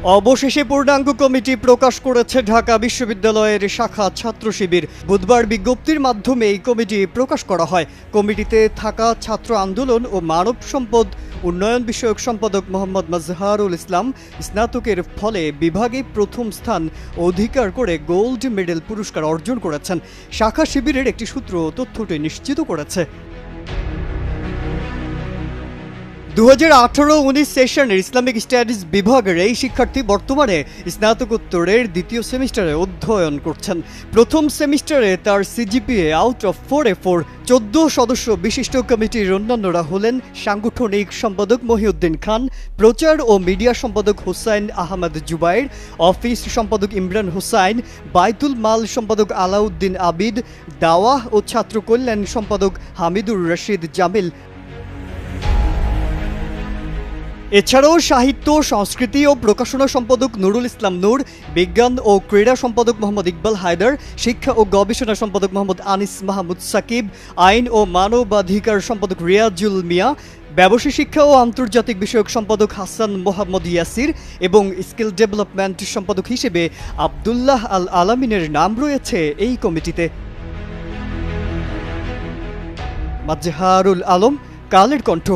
অবশেষে পূর্ণাঙ্গ কমিটি প্রকাশ করেছে ঢাকা বিশ্ববিদ্যালয়ের শাখা ছাত্র শিবির। বুধবার বিজ্ঞপ্তির মাধ্যমে এই কমিটি প্রকাশ করা হয়। কমিটিতে থাকা ছাত্র আন্দোলন ও মানব সম্পদ উন্নয়ন বিষয়ক সম্পাদক মোহাম্মদ মাজহারুল ইসলাম স্নাতকের ফলে বিভাগে প্রথম স্থান অধিকার করে গোল্ড মেডেল পুরস্কার অর্জন করেছেন। শাখা শিবিরের একটি সূত্র তথ্যটি নিশ্চিত করেছে। 2018-19 সেশনের ইসলামিক স্টাডিজ বিভাগের এই শিক্ষার্থী বর্তমানে স্নাতকোত্তরের দ্বিতীয় সেমিস্টারে অধ্যয়ন করছেন। প্রথম সেমিস্টারে তার সিজিপিএ আউট অফ 4 14 সদস্য বিশিষ্ট কমিটির অন্যান্যরা হলেন সাংগঠনিক সম্পাদক মহিউদ্দিন খান, প্রচার ও মিডিয়া সম্পাদক হুসাইন আহমদ জুবাইর, অফিস সম্পাদক ইমরান হুসাইন, বাইতুল মাল সম্পাদক আলাউদ্দিন আবিদ, দাওয়াহ ও ছাত্র কল্যাণ সম্পাদক হামিদুর রশিদ জামিল। এছাড়াও সাহিত্য, সংস্কৃতি ও প্রকাশনা সম্পাদক নুরুল ইসলাম নূর, বিজ্ঞান ও ক্রীড়া সম্পাদক মোহাম্মদ ইকবাল হায়দার, শিক্ষা ও গবেষণা সম্পাদক মোহাম্মদ আনিস মাহমুদ সাকিব, আইন ও মানবাধিকার সম্পাদক রিয়াজুল মিয়া, ব্যবসায় শিক্ষা ও আন্তর্জাতিক বিষয়ক সম্পাদক হাসান মোহাম্মদ ইয়াসির এবং স্কিল ডেভেলপমেন্ট সম্পাদক হিসেবে আবদুল্লাহ আল আলামিনের নাম রয়েছে এই কমিটিতে। মাজহারুল আলম, কালের কণ্ঠ।